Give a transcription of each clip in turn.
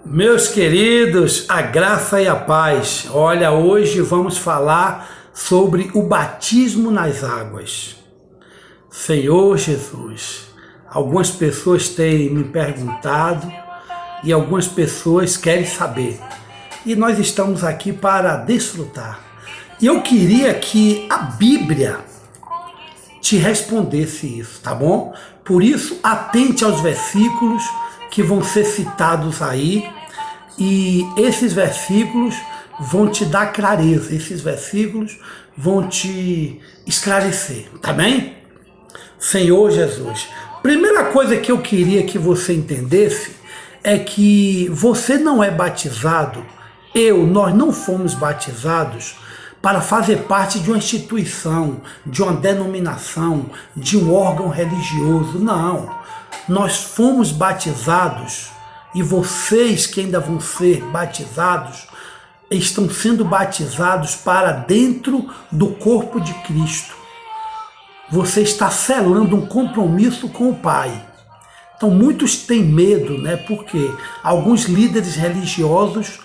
Meus queridos, a graça e a paz. Olha, hoje vamos falar sobre o batismo nas águas. Senhor Jesus, algumas pessoas têm me perguntado e algumas pessoas querem saber. E nós estamos aqui para desfrutar. E eu queria que a Bíblia te respondesse isso, tá bom? Por isso, atente aos versículos que vão ser citados aí, e esses versículos vão te dar clareza, esses versículos vão te esclarecer, tá bem? Senhor Jesus, primeira coisa que eu queria que você entendesse é que você não é batizado, nós não fomos batizados para fazer parte de uma instituição, de uma denominação, de um órgão religioso, não. Nós fomos batizados, e vocês que ainda vão ser batizados, estão sendo batizados para dentro do corpo de Cristo. Você está selando um compromisso com o Pai. Então muitos têm medo, né? Porque alguns líderes religiosos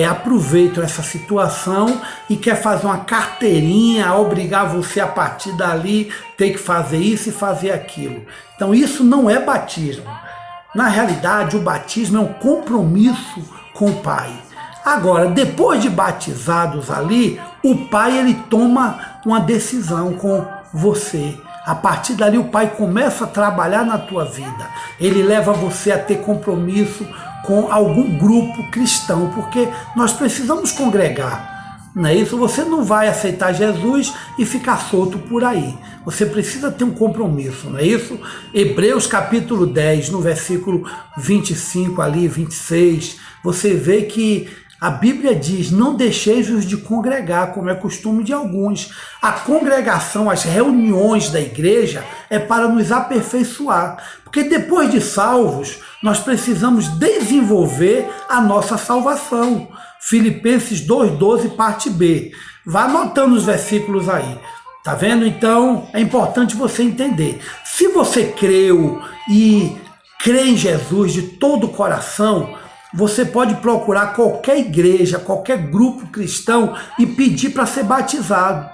aproveitam essa situação e quer fazer uma carteirinha, obrigar você a partir dali ter que fazer isso e fazer aquilo. Então isso não é batismo. Na realidade, o batismo é um compromisso com o Pai. Agora, depois de batizados ali, o Pai ele toma uma decisão com você. A partir dali, o Pai começa a trabalhar na tua vida. Ele leva você a ter compromisso com algum grupo cristão, porque nós precisamos congregar. Não é isso? Você não vai aceitar Jesus e ficar solto por aí. Você precisa ter um compromisso, não é isso? Hebreus capítulo 10, no versículo 25 ali, 26, você vê que a Bíblia diz: não deixeis-vos de congregar, como é costume de alguns. A congregação, as reuniões da igreja é para nos aperfeiçoar. Porque depois de salvos, nós precisamos desenvolver a nossa salvação. Filipenses 2,12, parte B. Vá anotando os versículos aí. Tá vendo? Então, é importante você entender. Se você creu e crê em Jesus de todo o coração, você pode procurar qualquer igreja, qualquer grupo cristão e pedir para ser batizado.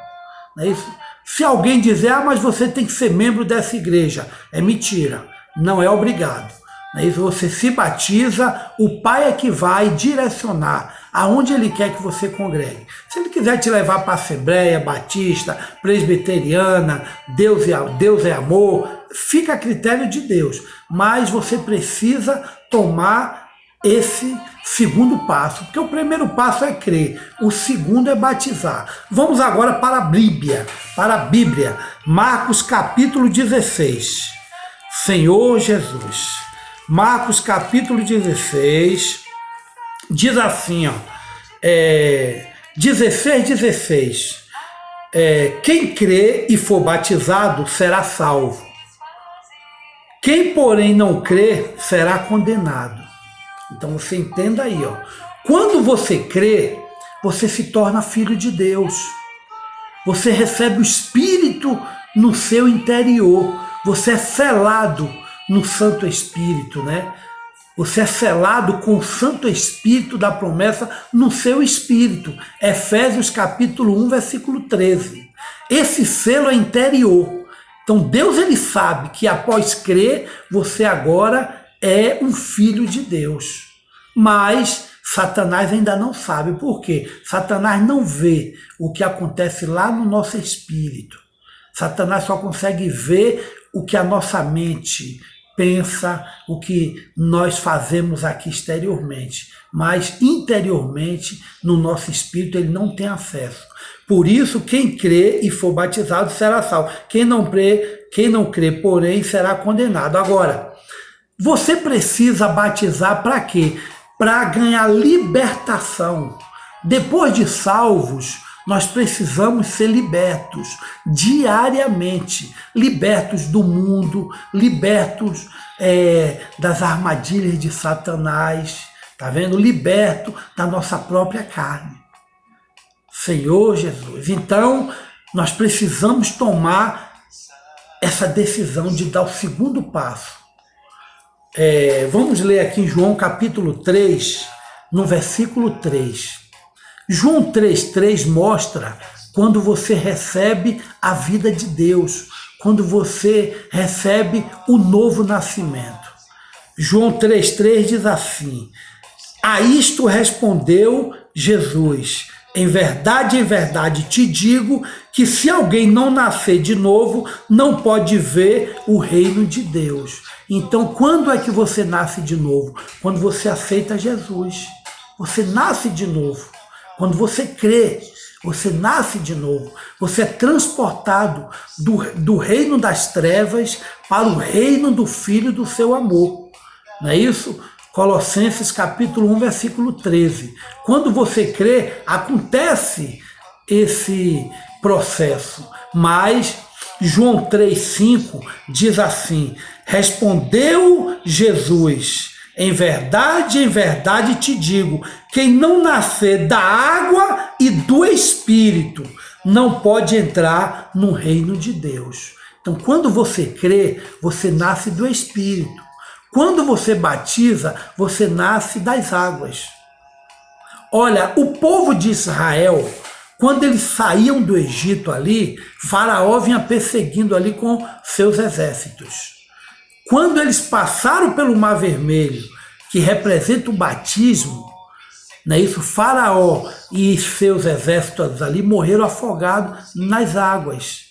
Não é isso? Se alguém dizer, mas você tem que ser membro dessa igreja, é mentira, não é obrigado. Não é isso? Você se batiza, o Pai é que vai direcionar aonde Ele quer que você congregue. Se Ele quiser te levar para a Assembleia, Batista, Presbiteriana, Deus é amor, fica a critério de Deus. Mas você precisa tomar esse segundo passo, porque o primeiro passo é crer, o segundo é batizar. Vamos agora para a Bíblia, Marcos capítulo 16. Senhor Jesus, Marcos capítulo 16, diz assim, 16, quem crê e for batizado será salvo. Quem, porém, não crê será condenado. Então você entenda aí, quando você crê, você se torna filho de Deus. Você recebe o Espírito no seu interior. Você é selado no Santo Espírito, né? Você é selado com o Santo Espírito da promessa no seu espírito. Efésios capítulo 1, versículo 13. Esse selo é interior. Então Deus ele sabe que após crer, você agora é um filho de Deus. Mas Satanás ainda não sabe. Por quê? Satanás não vê o que acontece lá no nosso espírito. Satanás só consegue ver o que a nossa mente pensa, o que nós fazemos aqui exteriormente. Mas interiormente, no nosso espírito, ele não tem acesso. Por isso, quem crê e for batizado será salvo. Quem não crê, porém, será condenado. Agora, você precisa batizar para quê? Para ganhar libertação. Depois de salvos, nós precisamos ser libertos diariamente, libertos do mundo, libertos das armadilhas de Satanás, tá vendo? Liberto da nossa própria carne. Senhor Jesus, então nós precisamos tomar essa decisão de dar o segundo passo. Vamos ler aqui em João capítulo 3, no versículo 3. João 3,3 mostra quando você recebe a vida de Deus, quando você recebe o novo nascimento. João 3,3 diz assim: a isto respondeu Jesus: em verdade te digo que se alguém não nascer de novo, não pode ver o reino de Deus. Então, quando é que você nasce de novo? Quando você aceita Jesus. Você nasce de novo. Quando você crê, você nasce de novo. Você é transportado do reino das trevas para o reino do Filho do seu amor. Não é isso? Colossenses capítulo 1, versículo 13. Quando você crê, acontece esse processo. Mas João 3,5 diz assim: respondeu Jesus: em verdade te digo, quem não nascer da água e do Espírito não pode entrar no reino de Deus. Então, quando você crê, você nasce do Espírito. Quando você batiza, você nasce das águas. Olha, o povo de Israel, quando eles saíam do Egito ali, Faraó vinha perseguindo ali com seus exércitos. Quando eles passaram pelo Mar Vermelho, que representa o batismo, não é isso? Faraó e seus exércitos ali morreram afogados nas águas,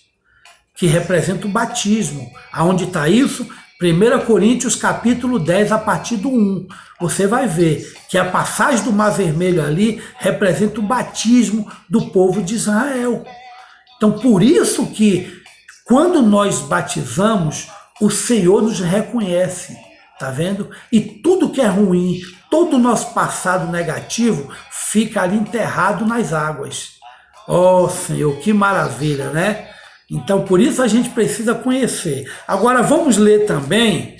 que representa o batismo. Aonde está isso? 1 Coríntios capítulo 10, a partir do 1. Você vai ver que a passagem do Mar Vermelho ali representa o batismo do povo de Israel. Então, por isso que quando nós batizamos, o Senhor nos reconhece, tá vendo? E tudo que é ruim, todo o nosso passado negativo fica ali enterrado nas águas. Oh, Senhor, que maravilha, né? Então, por isso a gente precisa conhecer. Agora, vamos ler também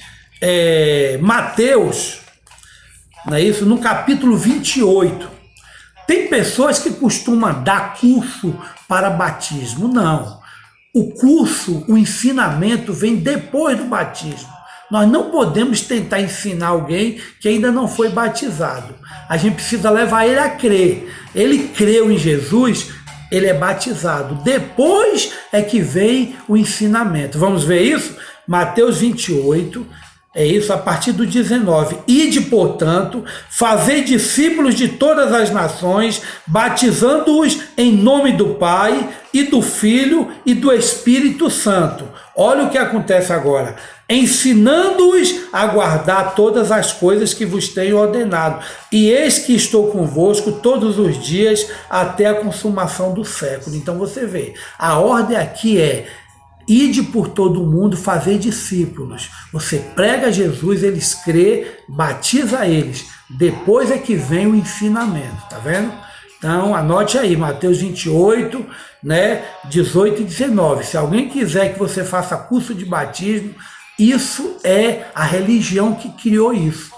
Mateus, não é isso? No capítulo 28. Tem pessoas que costumam dar curso para batismo. Não. O curso, o ensinamento vem depois do batismo. Nós não podemos tentar ensinar alguém que ainda não foi batizado. A gente precisa levar ele a crer. Ele creu em Jesus, ele é batizado. Depois é que vem o ensinamento. Vamos ver isso? Mateus 28, é isso, a partir do 19. Ide, portanto, fazei discípulos de todas as nações, batizando-os em nome do Pai, e do Filho, e do Espírito Santo. Olha o que acontece agora. Ensinando-os a guardar todas as coisas que vos tenho ordenado. E eis que estou convosco todos os dias até a consumação do século. Então você vê, a ordem aqui é: ide por todo o mundo, fazer discípulos. Você prega Jesus, eles crê, batiza eles. Depois é que vem o ensinamento, tá vendo? Então anote aí, Mateus 28, 18 e 19. Se alguém quiser que você faça curso de batismo, isso é a religião que criou isso.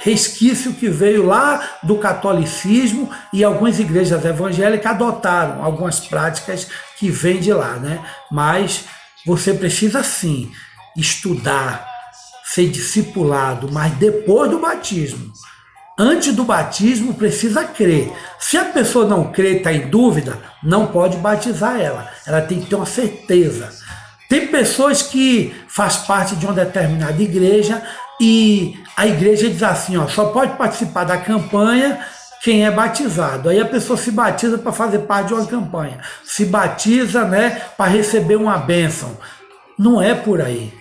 Resquício que veio lá do catolicismo, e algumas igrejas evangélicas adotaram algumas práticas que vêm de lá, né? Mas você precisa sim estudar, ser discipulado, mas depois do batismo. Antes do batismo precisa crer. Se a pessoa não crê, está em dúvida, não pode batizar ela. Ela tem que ter uma certeza. Tem pessoas que fazem parte de uma determinada igreja e a igreja diz assim, ó, só pode participar da campanha quem é batizado. Aí a pessoa se batiza para fazer parte de uma campanha. Se batiza, para receber uma bênção. Não é por aí.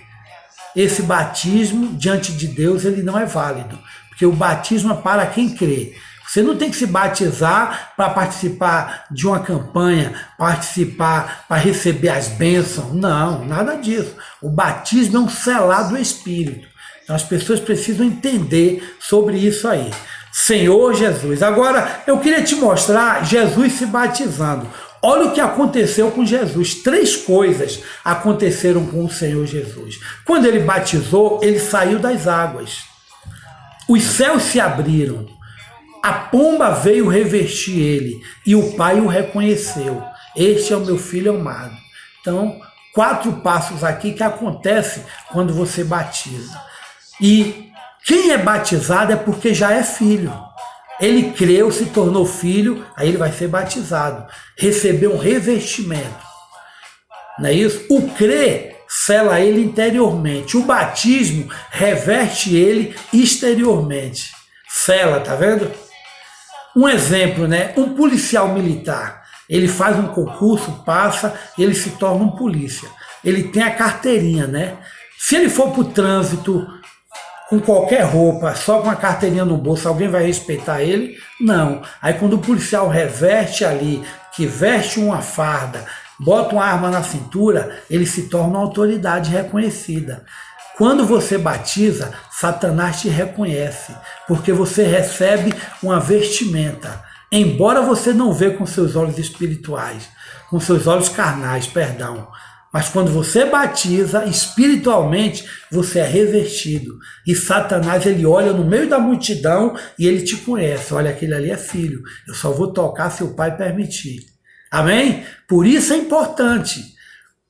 Esse batismo, diante de Deus, ele não é válido. Porque o batismo é para quem crê. Você não tem que se batizar para participar de uma campanha, participar para receber as bênçãos. Não, nada disso. O batismo é um selar do Espírito. Então as pessoas precisam entender sobre isso aí. Senhor Jesus. Agora, eu queria te mostrar Jesus se batizando. Olha o que aconteceu com Jesus. 3 coisas aconteceram com o Senhor Jesus. Quando ele batizou, ele saiu das águas. Os céus se abriram. A pomba veio revestir ele e o Pai o reconheceu. Este é o meu filho amado. Então, 4 passos aqui que acontecem quando você batiza. E Quem é batizado é porque já é filho. Ele creu, se tornou filho, aí ele vai ser batizado. Recebeu um revestimento. Não é isso? O crer sela ele interiormente. O batismo reveste ele exteriormente. Sela, tá vendo? Um exemplo, né? Um policial militar. Ele faz um concurso, passa, ele se torna um polícia. Ele tem a carteirinha, né? Se ele for para o trânsito com qualquer roupa, só com a carteirinha no bolso, alguém vai respeitar ele? Não. Aí quando o policial reveste ali, que veste uma farda, bota uma arma na cintura, ele se torna uma autoridade reconhecida. Quando você batiza, Satanás te reconhece, porque você recebe uma vestimenta. Embora você não vê com seus olhos espirituais, com seus olhos carnais, perdão. Mas quando você batiza, espiritualmente, você é revestido. E Satanás, ele olha no meio da multidão e ele te conhece. Olha, aquele ali é filho. Eu só vou tocar se o pai permitir. Amém? Por isso é importante.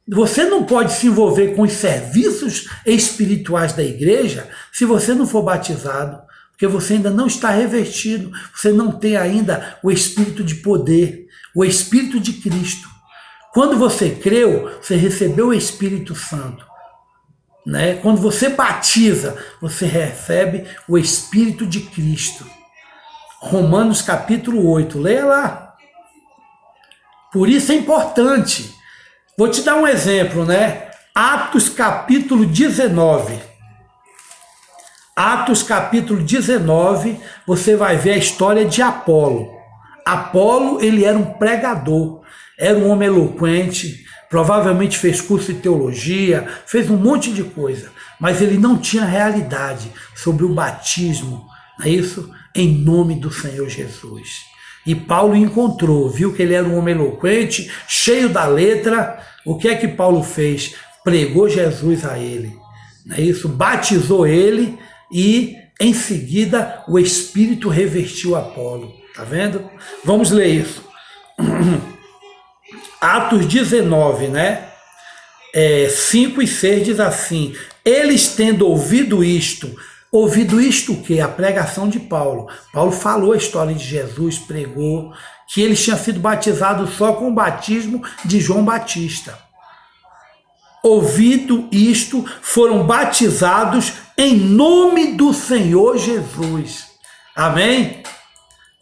Você não pode se envolver com os serviços espirituais da igreja se você não for batizado. Porque você ainda não está revestido. Você não tem ainda o espírito de poder, o espírito de Cristo. Quando você creu, você recebeu o Espírito Santo. Né? Quando você batiza, você recebe o Espírito de Cristo. Romanos capítulo 8, leia lá. Por isso é importante. Vou te dar um exemplo, né? Atos capítulo 19. Atos capítulo 19, você vai ver a história de Apolo. Apolo, ele era um pregador. Era um homem eloquente, provavelmente fez curso de teologia, fez um monte de coisa, mas ele não tinha realidade sobre o batismo, não é isso? Em nome do Senhor Jesus. E Paulo encontrou, viu que ele era um homem eloquente, cheio da letra. O que é que Paulo fez? Pregou Jesus a ele, não é isso? Batizou ele e em seguida o Espírito revestiu Apolo. Tá vendo? Vamos ler isso. Atos 19, né? 5 e 6 diz assim: eles tendo ouvido isto o quê? A pregação de Paulo. Paulo falou a história de Jesus, pregou que eles tinham sido batizados só com o batismo de João Batista. Ouvido isto, foram batizados em nome do Senhor Jesus. Amém?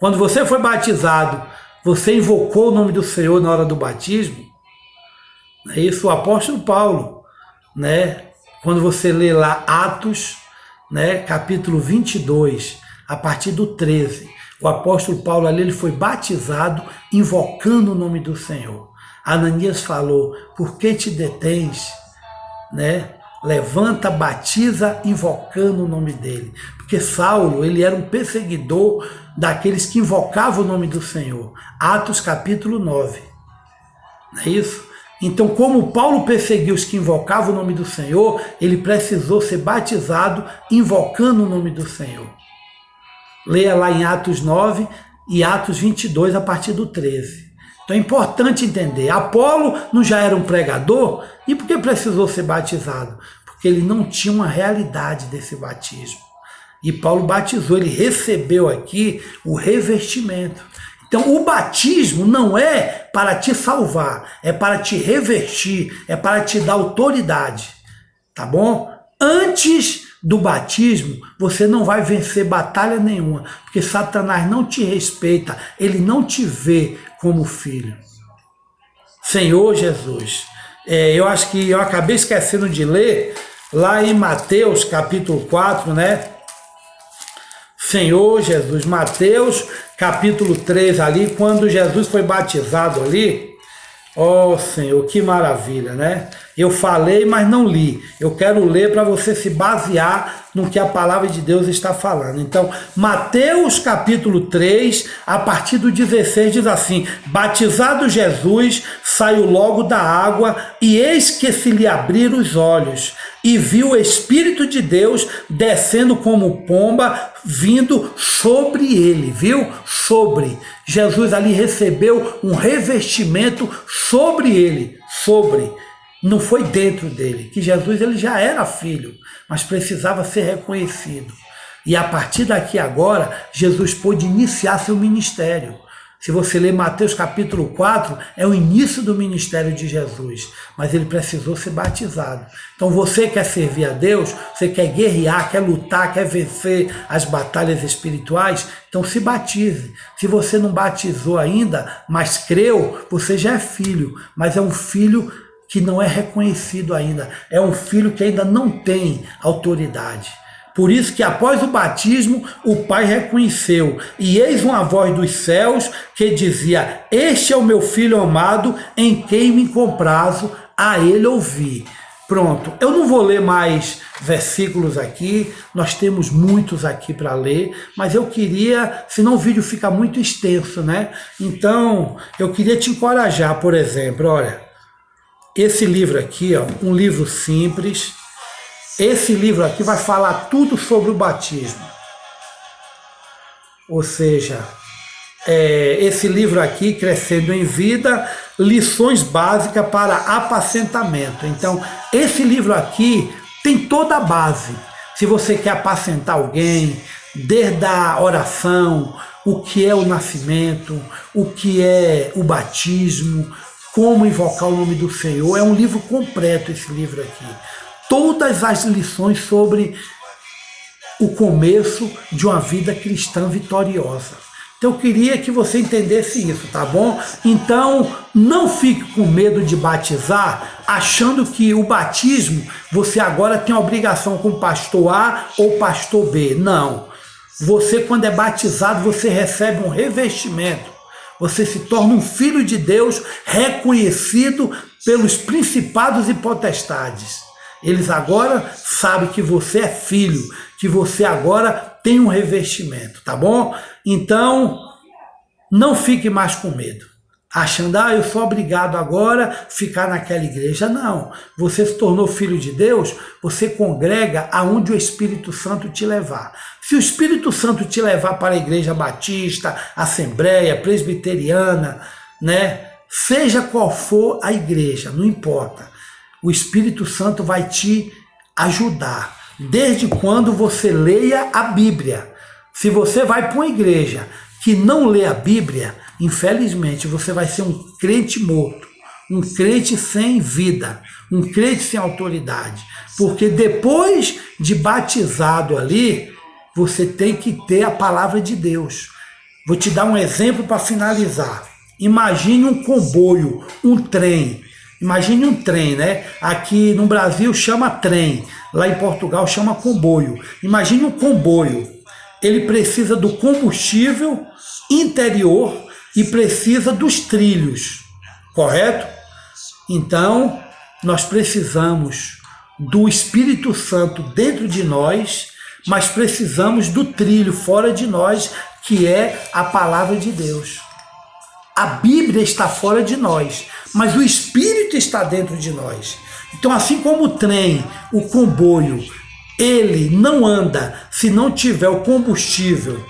Quando você foi batizado, você invocou o nome do Senhor na hora do batismo? É isso, o apóstolo Paulo, né? Quando você lê lá Atos, né, capítulo 22, a partir do 13, o apóstolo Paulo ali ele foi batizado invocando o nome do Senhor. Ananias falou: por que te detens? Né? Levanta, batiza, invocando o nome dele. Porque Saulo, ele era um perseguidor daqueles que invocavam o nome do Senhor. Atos capítulo 9. Não é isso? Então, como Paulo perseguiu os que invocavam o nome do Senhor, ele precisou ser batizado invocando o nome do Senhor. Leia lá em Atos 9 e Atos 22 a partir do 13. Então é importante entender, Apolo não já era um pregador? E por que precisou ser batizado? Porque ele não tinha uma realidade desse batismo. E Paulo batizou, ele recebeu aqui o revestimento. Então o batismo não é para te salvar, é para te revestir, é para te dar autoridade. Tá bom? Antes do batismo, você não vai vencer batalha nenhuma, porque Satanás não te respeita, ele não te vê como filho. Senhor Jesus, eu acho que eu acabei esquecendo de ler, lá em Mateus capítulo 4, né? Senhor Jesus, Mateus capítulo 3 ali, quando Jesus foi batizado ali, ó Senhor, que maravilha, né? Eu falei, mas não li. Eu quero ler para você se basear no que a palavra de Deus está falando. Então, Mateus capítulo 3, a partir do 16, diz assim: batizado Jesus, saiu logo da água, e eis que se lhe abriram os olhos, e viu o Espírito de Deus descendo como pomba, vindo sobre ele, viu? Sobre. Jesus ali recebeu um revestimento sobre ele, sobre. Não foi dentro dele, que Jesus ele já era filho, mas precisava ser reconhecido. E a partir daqui agora, Jesus pôde iniciar seu ministério. Se você ler Mateus capítulo 4, é o início do ministério de Jesus, mas ele precisou ser batizado. Então você quer servir a Deus, você quer guerrear, quer lutar, quer vencer as batalhas espirituais, então se batize. Se você não batizou ainda, mas creu, você já é filho, mas é um filho que não é reconhecido ainda, é um filho que ainda não tem autoridade. Por isso que após o batismo, o Pai reconheceu, e eis uma voz dos céus que dizia: este é o meu Filho amado, em quem me comprazo, a ele ouvi. Pronto, eu não vou ler mais versículos aqui, nós temos muitos aqui para ler, mas eu queria, senão o vídeo fica muito extenso, né? Então, eu queria te encorajar, por exemplo, olha, esse livro aqui, ó, um livro simples. Esse livro aqui vai falar tudo sobre o batismo. Ou seja, esse livro aqui, Crescendo em Vida, lições básicas para apacentamento. Então, esse livro aqui tem toda a base. Se você quer apacentar alguém, desde a oração, o que é o nascimento, o que é o batismo, como invocar o nome do Senhor, é um livro completo esse livro aqui. Todas as lições sobre o começo de uma vida cristã vitoriosa. Então eu queria que você entendesse isso, tá bom? Então não fique com medo de batizar, achando que o batismo você agora tem obrigação com pastor A ou pastor B. Não. Você, quando é batizado, você recebe um revestimento. Você se torna um filho de Deus reconhecido pelos principados e potestades. Eles agora sabem que você é filho, que você agora tem um revestimento, tá bom? Então, não fique mais com medo, achando, eu sou obrigado agora a ficar naquela igreja. Não, você se tornou filho de Deus, você congrega aonde o Espírito Santo te levar. Se o Espírito Santo te levar para a igreja batista, assembleia, presbiteriana, né? Seja qual for a igreja, não importa. O Espírito Santo vai te ajudar, desde quando você leia a Bíblia. Se você vai para uma igreja que não lê a Bíblia, infelizmente você vai ser um crente morto, um crente sem vida, um crente sem autoridade. Porque depois de batizado ali, você tem que ter a palavra de Deus. Vou te dar um exemplo para finalizar. Imagine um comboio, um trem. Imagine um trem, né? Aqui no Brasil chama trem, lá em Portugal chama comboio. Imagine um comboio. Ele precisa do combustível interior e precisa dos trilhos, correto? Então, nós precisamos do Espírito Santo dentro de nós, mas precisamos do trilho fora de nós, que é a palavra de Deus. A Bíblia está fora de nós, mas o Espírito está dentro de nós. Então, assim como o trem, o comboio, ele não anda se não tiver o combustível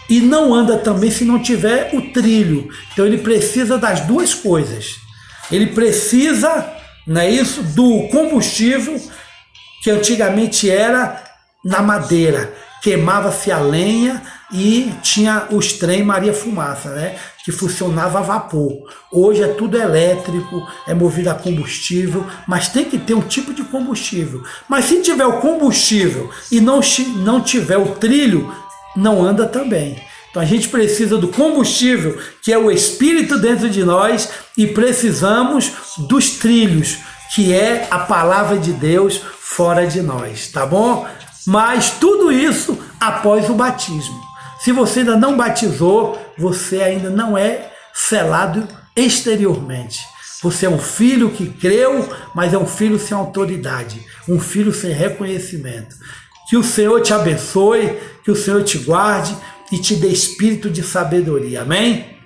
e não anda também se não tiver o trilho. Então, ele precisa das duas coisas. Ele precisa, não é isso, do combustível, que antigamente era na madeira. Queimava-se a lenha e tinha os trem Maria Fumaça, né? Que funcionava a vapor. Hoje é tudo elétrico, é movido a combustível, mas tem que ter um tipo de combustível. Mas se tiver o combustível e não tiver o trilho, não anda também. Então a gente precisa do combustível, que é o Espírito dentro de nós, e precisamos dos trilhos, que é a palavra de Deus fora de nós, tá bom? Mas tudo isso após o batismo. Se você ainda não batizou, você ainda não é selado exteriormente. Você é um filho que creu, mas é um filho sem autoridade, um filho sem reconhecimento. Que o Senhor te abençoe, que o Senhor te guarde e te dê espírito de sabedoria. Amém?